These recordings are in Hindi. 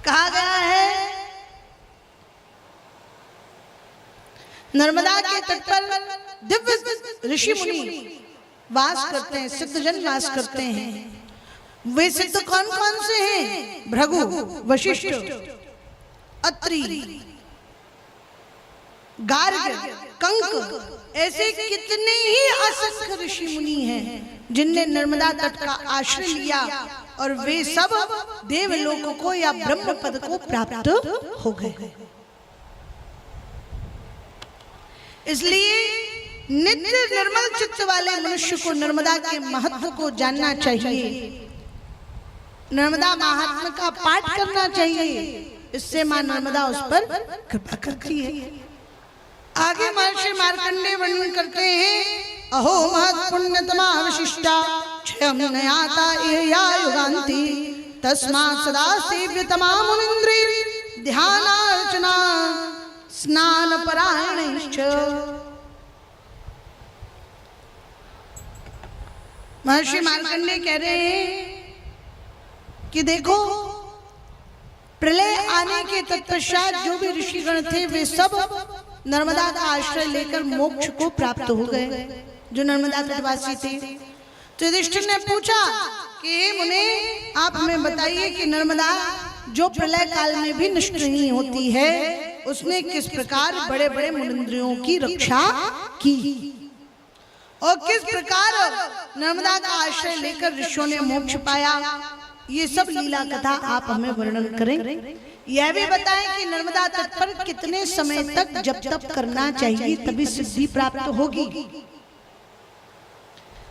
कहा गया है नर्मदा के तट पर दिव्य ऋषि मुनि वास करते हैं, सिद्धजन वास करते हैं। वे सिद्ध कौन कौन से हैं? भृगु, वशिष्ठ, अत्रि, गार्ग, कंक, ऐसे कितने ही असंख्य ऋषि मुनि हैं जिनने नर्मदा तट का आश्रय लिया और वे सब देवलोक को या ब्रह्म पद को प्राप्त हो गए। इसलिए नित्य निर्मल चित्त वाले मनुष्य को नर्मदा के महत्व को जानना चाहिए, नर्मदा महात्म्य का पाठ करना चाहिए। इससे मां नर्मदा उस पर कृपा करती है। आगे महर्षि मार्कंडेय वर्णन करते हैं, अहो महत् पुण्यतमा विशिष्टा क्षयं नयाता एया युगान्ति तस्मात् सदा सेव्यतमा मुनीन्द्रै ध्यानार्चना स्नान परायणैश्च। महर्षि मार्कंडेय कह रहे हैं कि देखो, प्रलय आने के तत्पश्चात जो भी ऋषिगण थे वे सब नर्मदा का आश्रय लेकर मोक्ष को प्राप्त हो गए, जो नर्मदा तटवासी थे। तो युधिष्ठिर ने पूछा कि हे मुने, आप हमें बताइए कि नर्मदा जो प्रलय काल में भी नष्ट नहीं होती है, उसने किस प्रकार बड़े बड़े मुनिन्द्रियों की रक्षा की और किस प्रकार नर्मदा का आश्रय लेकर ऋषियों ने मोक्ष पाया। ये सब लीला कथा आप हमें वर्णन करें। यह भी बताएं कि नर्मदा तट पर कितने समय तक जप तप करना चाहिए तभी सिद्धि प्राप्त होगी।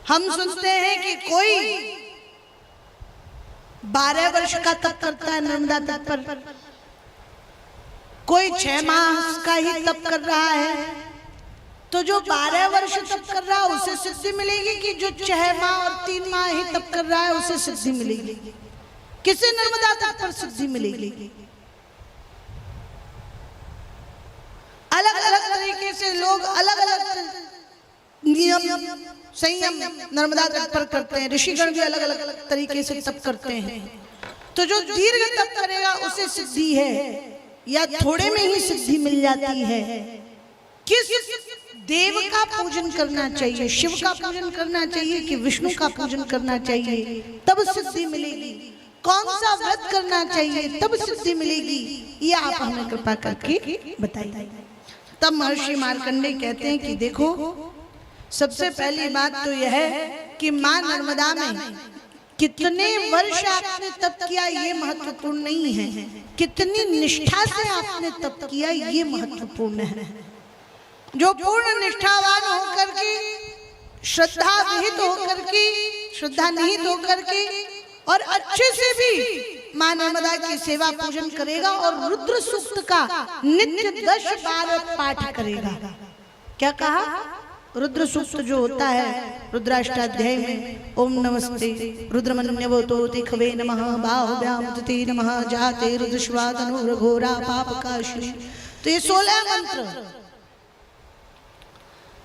हम सुनते हैं कि कोई 12 वर्ष का तप करता है नर्मदा तट पर, कोई 6 माह का ही तप कर रहा है। तो जो 12 वर्ष तप कर रहा है उसे सिद्धि मिलेगी कि जो 6 माह और 3 माह ही तप कर रहा है उसे सिद्धि मिलेगी? किसे नर्मदा तट पर सिद्धि मिलेगी? अलग अलग तरीके से लोग अलग अलग नियम संयम नर्मदा तट पर करते हैं। ऋषिगण भी अलग अलग तरीके से तप करते हैं। तो जो दीर्घ तप करेगा उसे सिद्धि है या थोड़े में ही सिद्धि मिल जाती है? किस देव का पूजन करना चाहिए? शिव का पूजन करना चाहिए कि विष्णु का पूजन करना चाहिए तब सिद्धि मिलेगी? कौन सा व्रत करना चाहिए तब सिद्धि मिलेगी? ये आप हमें कृपा करके बताइए। तब महर्षि मार्कंडेय कहते हैं कि देखो, सबसे पहली बात तो यह है कि मां नर्मदा में कितने वर्ष आपने तप किया ये महत्वपूर्ण नहीं है, कितनी निष्ठा से आपने तप किया ये महत्वपूर्ण है। जो पूर्ण निष्ठावान होकर के, श्रद्धा विहित होकर के, श्रद्धा निहित होकर के और अच्छे से भी मां नर्मदा की सेवा पूजन करेगा और रुद्र सूक्त का नित्य 10 बार पाठ करेगा। क्या कहा? रुद्र सूक्त जो होता है रुद्राष्टाध्याय में, ओम नमस्ते रुद्रमन्यवतो खवे नमः बाहुभ्यामुदते नमः जाते रुद्रश्वातनुर्घोरा पापकाशिनी। तो ये 16 मंत्र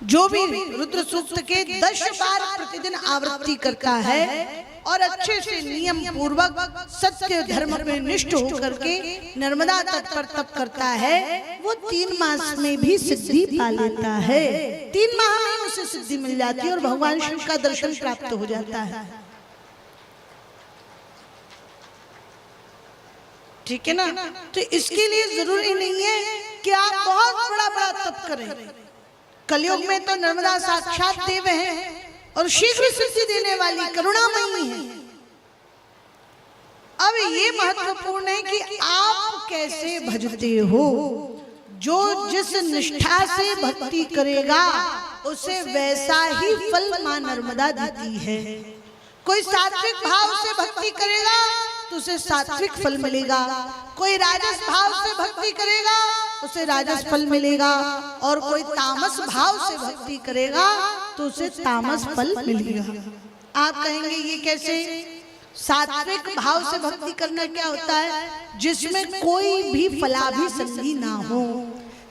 जो भी रुद्र सूक्त के 10 बार प्रतिदिन आवृत्ति करता है और अच्छे से नियम पूर्वक सत्य धर्म में निष्ठ होकर के नर्मदा तट पर तप करता है, वो 3 मास में भी सिद्धि पा लेता है। 3 माह में उसे सिद्धि मिल जाती है और भगवान शिव का दर्शन प्राप्त हो जाता है। ठीक है ना? तो इसके लिए जरूरी नहीं है कि आप बहुत बड़ा बड़ा तप करें। कलयुग में तो नर्मदा साक्षात देव है और शीघ्र सिद्धि देने वाली करुणामयी है। अब ये महत्वपूर्ण है कि आप कैसे भजते हो। जो जिस निष्ठा से भक्ति करेगा उसे वैसा ही फल मां नर्मदा देती है। कोई सात्विक भाव से भक्ति करेगा तो उसे सात्विक फल मिलेगा, कोई राजस भाव से भक्ति करेगा उसे राजस फल मिलेगा, और कोई तामस भाव से भक्ति करेगा तो उसे तामस फल मिलेगा। आप कहेंगे ये कैसे? सात्विक भाव से भक्ति करना क्या होता है? जिसमें कोई भी फलाभिसंधि ना हो,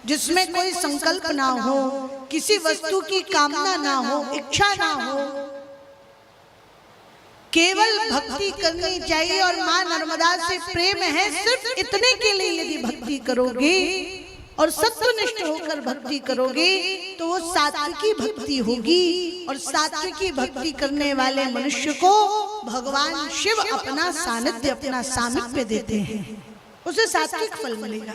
जिसमें कोई संकल्प ना हो, किसी वस्तु की कामना ना हो, इच्छा ना हो, केवल भक्ति करनी चाहिए और माँ नर्मदा से प्रेम है सिर्फ इतने के लिए यदि भक्ति करोगे और सत्वनिष्ठ होकर भक्ति करोगे तो वो सात्विकी भक्ति होगी। और सात्विकी भक्ति करने वाले मनुष्य को भगवान शिव अपना सानिध्य, अपना सामीप्य देते हैं, उसे सात्विक फल मिलेगा।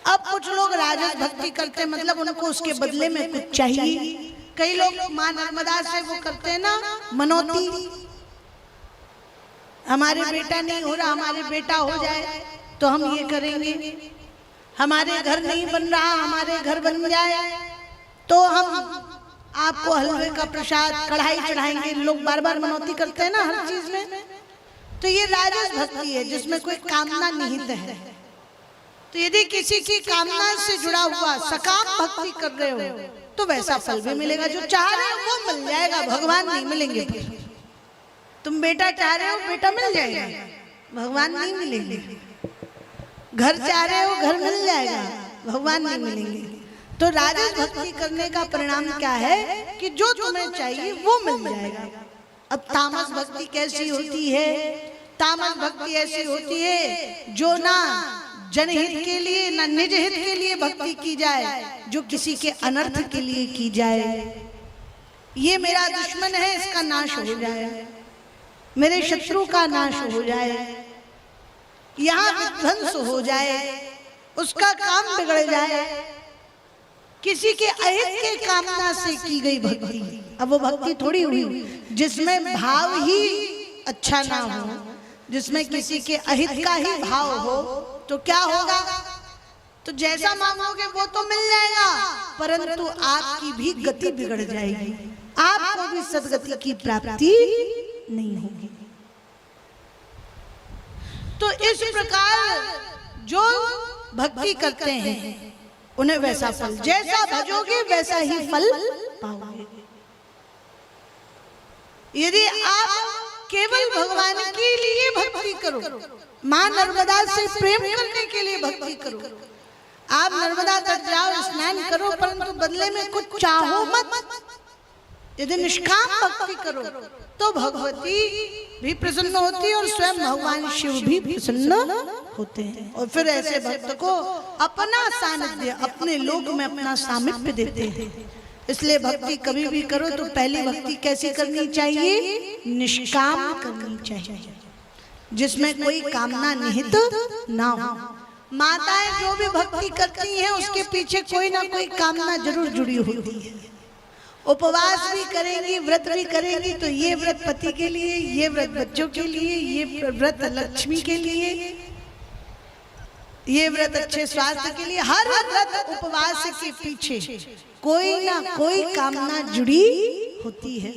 अब कुछ लोग राजस भक्ति करते हैं, मतलब उनको उसके बदले में कुछ चाहिए। कई लोग माँ नर्मदा से वो करते हैं ना मनौती, हमारे बेटा नहीं हो रहा, हमारे बेटा हो जाए तो हम ये करेंगे, हमारे घर नहीं बन रहा, हमारे घर बन जाए तो हम आपको हलवे का प्रसाद कढ़ाई चढ़ाएंगे। लोग बार बार मनौती करते हैं ना हर चीज में। तो ये राजस भक्ति है जिसमें कोई कामना निहित है। तो यदि किसी की कामना से जुड़ा हुआ सकाम भक्ति कर रहे हो तो वैसा फल भी मिलेगा, जो चाह रहे हो वो मिल जाएगा, भगवान नहीं मिलेंगे। तुम बेटा चाह रहे हो बेटा मिल जाएगा, भगवान नहीं मिलेंगे। घर चाह रहे हो घर मिल जाएगा, भगवान नहीं मिलेंगे। तो राजस भक्ति करने का परिणाम क्या है कि जो तुम्हें चाहिए वो मिल जाएगा। अब तामस भक्ति कैसी होती है? तामस भक्ति ऐसी होती है जो ना जनहित के लिए ना निज हित के लिए भक्ति की जाए, जो किसी के अनर्थ के लिए की जाए। ये मेरा दुश्मन है, इसका नाश हो जाए, मेरे शत्रु का नाश हो जाए, यहाँ विध्वंस हो जाए, उसका काम बिगड़ जाए, किसी के अहित के कामना से की गई भक्ति। अब वो भक्ति थोड़ी हुई जिसमें भाव ही अच्छा ना हो, जिसमें किसी के अहित का ही भाव हो, तो क्या होगा? तो जैसा मांगोगे वो तो मिल जाएगा, परंतु आपकी भी गति बिगड़ जाएगी, आपको भी सदगति की प्राप्ति नहीं होगी। तो इस प्रकार जो भक्ति करते हैं उन्हें वैसा फल, जैसा भजोगे वैसा ही फल पाओगे। यदि आप केवल भगवान के लिए भक्ति करो, माँ नर्मदा से प्रेम करने के लिए भक्ति करो, आप नर्मदा तक जाओ स्नान करो, परंतु बदले में कुछ चाहो मत। यदि निष्काम भक्ति करो तो भगवती भी प्रसन्न होती है और स्वयं भगवान शिव भी प्रसन्न होते हैं। और फिर ऐसे भक्त को अपना सानिध्य, अपने लोक में अपना सामीप्य देते हैं। इसलिए भक्ति कभी भी करो तो पहली भक्ति कैसी करनी चाहिए? निष्काम करनी चाहिए, जिसमें कोई कामना निहित ना हो। माताएं जो भी भक्ति करती हैं उसके पीछे कोई ना कोई कामना जरूर जुड़ी होती है। उपवास भी करेंगी, व्रत भी करेंगी, तो ये व्रत पति के लिए, ये व्रत बच्चों के लिए, ये व्रत लक्ष्मी के लिए, ये व्रत अच्छे स्वास्थ्य के लिए। हर व्रत उपवास के पीछे कोई ना कोई कामना जुड़ी होती है।